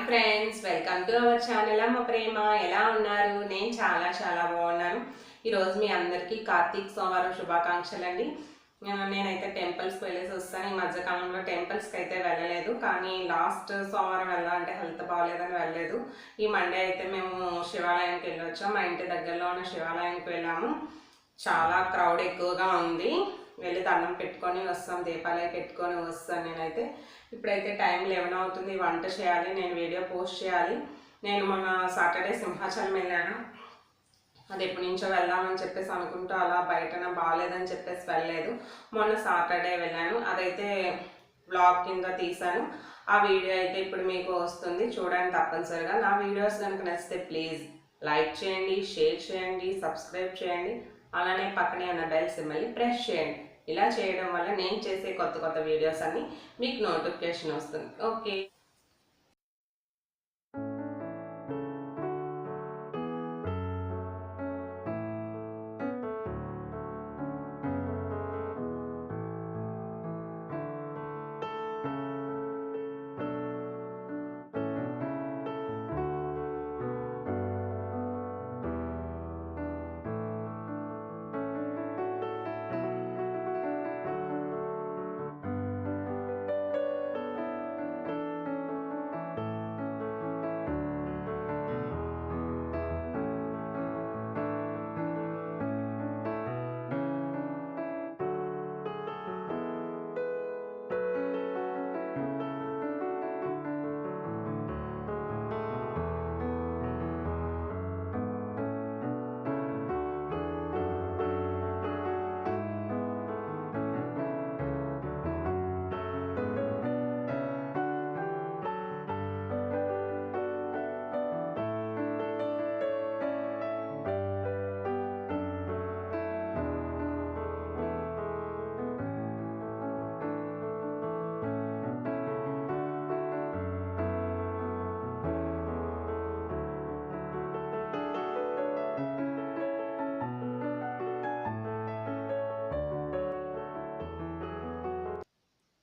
Friends, welcome to our channel అమ్మ ప్రేమ. ఎలా ఉన్నారు? నేను చాలా చాలా బాగున్నాను. ఈరోజు మీ అందరికీ కార్తీక సోమవారం శుభాకాంక్షలు అండి. నేనైతే టెంపుల్స్కి వెళ్ళేసి వస్తాను. ఈ మధ్యకాలంలో టెంపుల్స్కి అయితే వెళ్ళలేదు, కానీ లాస్ట్ సోమవారం వెళ్ళాలంటే హెల్త్ బాగాలేదని వెళ్ళలేదు. ఈ మండే అయితే మేము శివాలయానికి వెళ్ళొచ్చాం. మా ఇంటి దగ్గరలో ఉన్న శివాలయానికి వెళ్ళాము. చాలా క్రౌడ్ ఎక్కువగా ఉంది. వెళ్ళి దండం పెట్టుకొని వస్తాం, దీపాలయ పెట్టుకొని వస్తాను. నేనైతే ఇప్పుడైతే టైం 11 అవుతుంది. వంట చేయాలి, నేను వీడియో పోస్ట్ చేయాలి. నేను మొన్న సాటర్డే సింహాచలం వెళ్ళాను. అది ఎప్పటి నుంచో వెళ్దామని చెప్పేసి అనుకుంటూ అలా బయటన బాగాలేదని చెప్పేసి వెళ్ళలేదు. మొన్న సాటర్డే వెళ్ళాను. అదైతే బ్లాగ్ కింద తీసాను. ఆ వీడియో అయితే ఇప్పుడు మీకు వస్తుంది, చూడండి తప్పనిసరిగా. నా వీడియోస్ కనుక నచ్చితే ప్లీజ్ లైక్ చేయండి, షేర్ చేయండి, సబ్స్క్రైబ్ చేయండి. అలానే పక్కనే ఉన్న బెల్ సింబల్ని ప్రెస్ చేయండి. ఇలా చేయడం వల్ల నేను చేసే కొత్త కొత్త వీడియోస్ అన్ని మీకు నోటిఫికేషన్ వస్తుంది. ఓకే.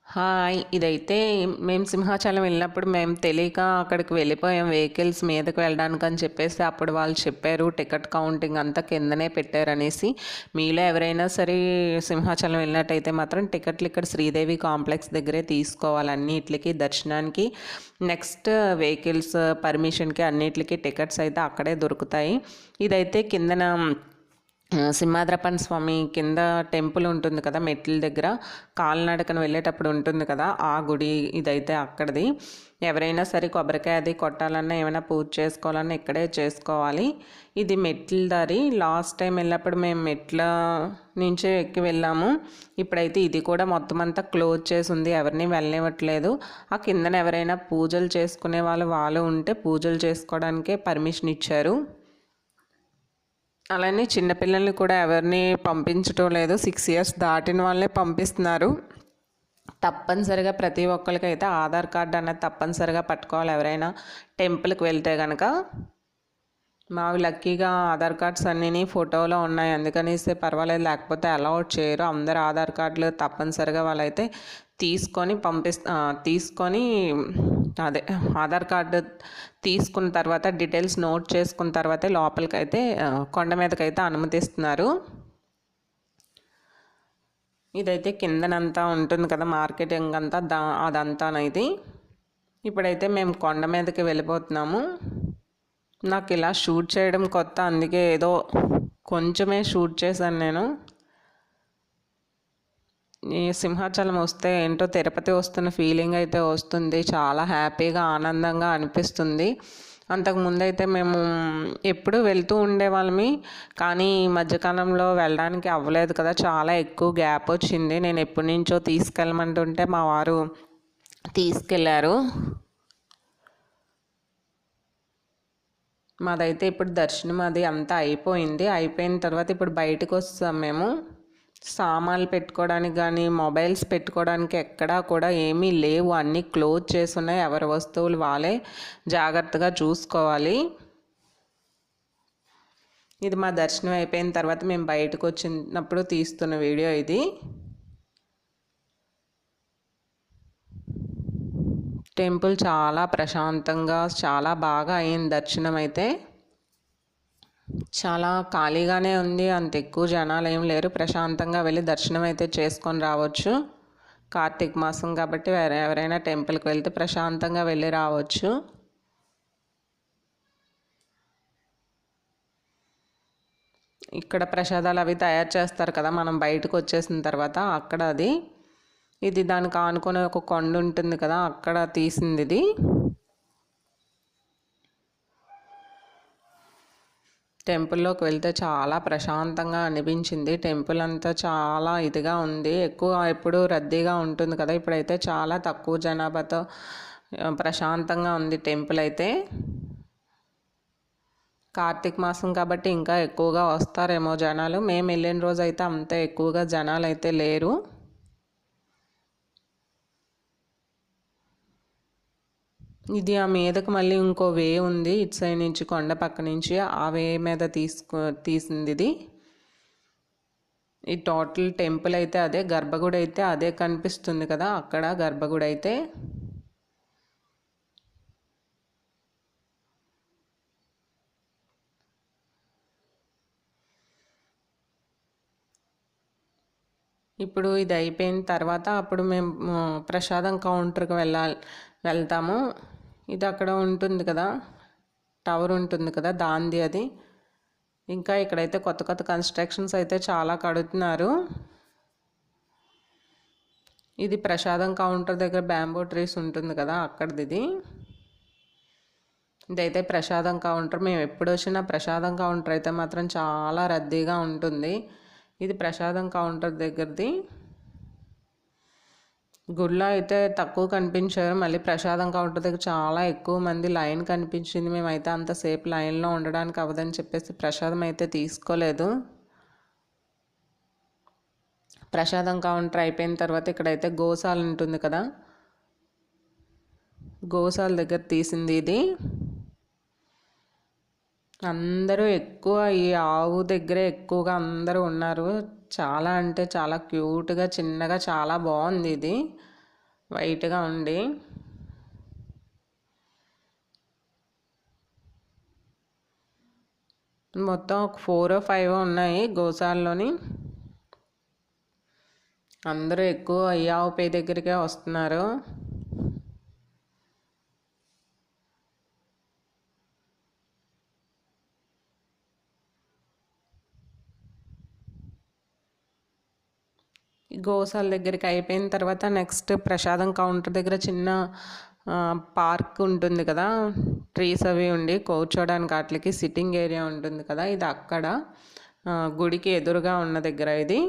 హాయ్, ఇదైతే మేము సింహాచలం వెళ్ళినప్పుడు మేము తెలియక అక్కడికి వెళ్ళిపోయాం వెహికల్స్ మీదకి వెళ్ళడానికి అని చెప్పేసి. అప్పుడు వాళ్ళు చెప్పారు టికెట్ కౌంటింగ్ అంతా కిందనే పెట్టారనేసి. మీలో ఎవరైనా సరే సింహాచలం వెళ్ళినట్టయితే మాత్రం టికెట్లు ఇక్కడ శ్రీదేవి కాంప్లెక్స్ దగ్గరే తీసుకోవాలి. అన్నిటికి దర్శనానికి, నెక్స్ట్ వెహికల్స్ పర్మిషన్కి అన్నిటికి టికెట్స్ అయితే అక్కడే దొరుకుతాయి. ఇదైతే కిందన సింహాద్రపన్ స్వామి కింద టెంపుల్ ఉంటుంది కదా, మెట్ల దగ్గర కాలినడకన వెళ్ళేటప్పుడు ఉంటుంది కదా ఆ గుడి. ఇదైతే అక్కడిది. ఎవరైనా సరే కొబ్బరికాయ అది కొట్టాలన్నా ఏమైనా పూజ చేసుకోవాలన్నా ఇక్కడే చేసుకోవాలి. ఇది మెట్ల దారి. లాస్ట్ టైం వెళ్ళినప్పుడు మేము మెట్ల నుంచే ఎక్కి వెళ్ళాము. ఇప్పుడైతే ఇది కూడా మొత్తం అంతా క్లోజ్ చేసి ఉంది, ఎవరిని వెళ్ళనివ్వట్లేదు. ఆ కిందన ఎవరైనా పూజలు చేసుకునే వాళ్ళు ఉంటే పూజలు చేసుకోవడానికే పర్మిషన్ ఇచ్చారు. అలానే చిన్నపిల్లల్ని కూడా ఎవరిని పంపించడం లేదు. 6 years దాటిన వాళ్ళే పంపిస్తున్నారు. తప్పనిసరిగా ప్రతి ఒక్కరికైతే ఆధార్ కార్డు అనేది తప్పనిసరిగా పట్టుకోవాలి ఎవరైనా టెంపుల్కి వెళ్తే కనుక. మావి లక్కీగా ఆధార్ కార్డ్స్ అన్నీ ఫోటోలో ఉన్నాయి, అందుకనేసి పర్వాలేదు, లేకపోతే అలౌట్ చేయరు. అందరు ఆధార్ కార్డులు తప్పనిసరిగా వాళ్ళైతే తీసుకొని అదే ఆధార్ కార్డు తీసుకున్న తర్వాత డీటెయిల్స్ నోట్ చేసుకున్న తర్వాతే లోపలికైతే కొండ మీదకైతే అనుమతిస్తున్నారు. ఇదైతే కిందనంతా ఉంటుంది కదా మార్కెటింగ్ అంతా, అదంతానైతే. ఇప్పుడైతే మేము కొండ మీదకి వెళ్ళిపోతున్నాము. నాకు ఇలా షూట్ చేయడం కొత్త, అందుకే ఏదో కొంచెమే షూట్ చేశాను నేను. ఈ సింహాచలం వస్తే ఏంటో తిరుపతి వస్తున్న ఫీలింగ్ అయితే వస్తుంది. చాలా హ్యాపీగా ఆనందంగా అనిపిస్తుంది. అంతకుముందు అయితే మేము ఎప్పుడు వెళ్తూ ఉండేవాళ్ళమి, కానీ ఈ మధ్యకాలంలో వెళ్ళడానికి అవ్వలేదు కదా, చాలా ఎక్కువ గ్యాప్ వచ్చింది. నేను ఎప్పటి నుంచో తీసుకెళ్ళమంటుంటే మా వారు తీసుకెళ్ళారు. మాదైతే ఇప్పుడు దర్శనం అది అంతా అయిపోయింది. అయిపోయిన తర్వాత ఇప్పుడు బయటకు వస్తాం మేము. సామాన్లు పెట్టుకోవడానికి కానీ మొబైల్స్ పెట్టుకోవడానికి ఎక్కడా కూడా ఏమీ లేవు, అన్నీ క్లోజ్ చేసి ఉన్నాయి. ఎవరి వస్తువులు వాళ్ళే జాగ్రత్తగా చూసుకోవాలి. ఇది మా దర్శనం అయిపోయిన తర్వాత మేము బయటకు వచ్చినప్పుడు తీస్తున్న వీడియో ఇది. టెంపుల్ చాలా ప్రశాంతంగా చాలా బాగా అయింది దర్శనం అయితే. చాలా ఖాళీగానే ఉంది, అంత ఎక్కువ జనాలు ఏం లేరు. ప్రశాంతంగా వెళ్ళి దర్శనం అయితే చేసుకొని రావచ్చు. కార్తీక మాసం కాబట్టి ఎవరైనా టెంపుల్కి వెళ్తే ప్రశాంతంగా వెళ్ళి రావచ్చు. ఇక్కడ ప్రసాదాలు అవి తయారు చేస్తారు కదా, మనం బయటకు వచ్చేసిన తర్వాత అక్కడ ఇది దానికి ఆనుకునే ఒక కొండ ఉంటుంది కదా, అక్కడ తీసింది ఇది. టెంపుల్లోకి వెళ్తే చాలా ప్రశాంతంగా అనిపించింది. టెంపుల్ అంతా చాలా ఇదిగా ఉంది, ఎక్కువ ఎప్పుడు రద్దీగా ఉంటుంది కదా, ఇప్పుడైతే చాలా తక్కువ జనాభాతో ప్రశాంతంగా ఉంది టెంపుల్ అయితే. కార్తీక మాసం కాబట్టి ఇంకా ఎక్కువగా వస్తారేమో జనాలు. మేము వెళ్ళిన రోజు అయితే అంత ఎక్కువగా జనాలు అయితే లేరు. ఇది ఆ మీదకు మళ్ళీ ఇంకో వే ఉంది ఇటు సైడ్ నుంచి, కొండ పక్క నుంచి ఆ వే మీద తీసింది ఇది. ఈ టోటల్ టెంపుల్ అయితే అదే, గర్భగుడి అయితే అదే కనిపిస్తుంది కదా అక్కడ గర్భగుడి అయితే. ఇప్పుడు ఇది అయిపోయిన తర్వాత అప్పుడు మేము ప్రసాదం కౌంటర్కి వెళ్తాము. ఇది అక్కడ ఉంటుంది కదా, టవర్ ఉంటుంది కదా దాంది అది. ఇంకా ఇక్కడైతే కొత్త కొత్త కన్స్ట్రక్షన్స్ అయితే చాలా కడుతున్నారు. ఇది ప్రసాదం కౌంటర్ దగ్గర బ్యాంబో ట్రీస్ ఉంటుంది కదా అక్కడిది ఇదైతే ప్రసాదం కౌంటర్. మేము ఎప్పుడు వచ్చినా ప్రసాదం కౌంటర్ అయితే మాత్రం చాలా రద్దీగా ఉంటుంది. ఇది ప్రసాదం కౌంటర్ దగ్గరది. గుడిలో అయితే తక్కువ కనిపించారు, మళ్ళీ ప్రసాదం కౌంటర్ దగ్గర చాలా ఎక్కువ మంది లైన్ కనిపించింది. మేమైతే అంతసేపు లైన్లో ఉండడానికి అవ్వదని చెప్పేసి ప్రసాదం అయితే తీసుకోలేదు. ప్రసాదం కౌంటర్ అయిపోయిన తర్వాత ఇక్కడైతే గోశాల ఉంటుంది కదా, గోశాల దగ్గర తీసింది ఇది. అందరూ ఎక్కువ ఈ ఆవు దగ్గరే ఎక్కువగా అందరూ ఉన్నారు. చాలా అంటే చాలా క్యూట్గా చిన్నగా చాలా బాగుంది ఇది, వైట్గా ఉండి. మొత్తం ఒక 4 or 5 ఉన్నాయి గోశాలలోని. అందరూ ఎక్కువ ఈ ఆవు పే దగ్గరికే వస్తున్నారు. గోశాల దగ్గరికి అయిపోయిన తర్వాత నెక్స్ట్ ప్రసాదం కౌంటర్ దగ్గర చిన్న పార్క్ ఉంటుంది కదా, ట్రీస్ అవి ఉండి కూర్చోడానికి వాటికి సిట్టింగ్ ఏరియా ఉంటుంది కదా, ఇది అక్కడ గుడికి ఎదురుగా ఉన్న దగ్గర. ఇది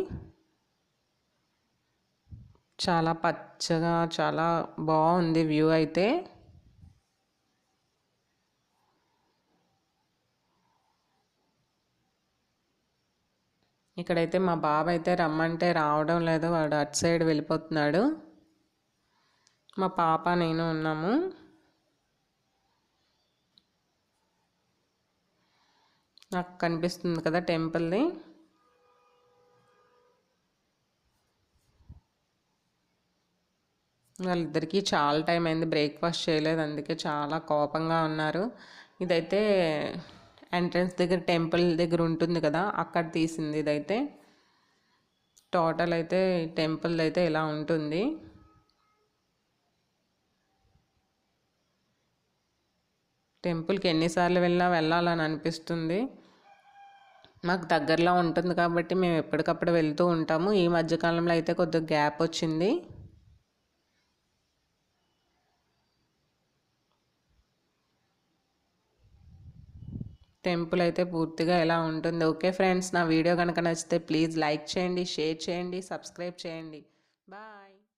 చాలా పచ్చగా చాలా బాగుంది వ్యూ అయితే. ఇక్కడైతే మా బాబు అయితే రమ్మంటే రావడం లేదు, వాడు అటు సైడ్ వెళ్ళిపోతున్నాడు. మా పాప నేను ఉన్నాము. నాకు కనిపిస్తుంది కదా టెంపుల్ది. వాళ్ళిద్దరికీ చాలా టైం అయింది, బ్రేక్ఫాస్ట్ చేయలేదు, అందుకే చాలా కోపంగా ఉన్నారు. ఇదైతే ఎంట్రన్స్ దగ్గర టెంపుల్ దగ్గర ఉంటుంది కదా అక్కడ తీసింది ఇదైతే. టోటల్ అయితే టెంపుల్ అయితే ఇలా ఉంటుంది. టెంపుల్కి ఎన్నిసార్లు వెళ్ళాలని అనిపిస్తుంది. మాకు దగ్గరలో ఉంటుంది కాబట్టి మేము ఎప్పటికప్పుడు వెళ్తూ ఉంటాము. ఈ మధ్యకాలంలో అయితే కొద్దిగా గ్యాప్ వచ్చింది. టెంపుల్ అయితే పూర్తిగా ఎలా ఉంటుంది. ఓకే ఫ్రెండ్స్, నా వీడియో కనుక నచ్చితే ప్లీజ్ లైక్ చేయండి, షేర్ చేయండి, సబ్స్క్రైబ్ చేయండి. బాయ్.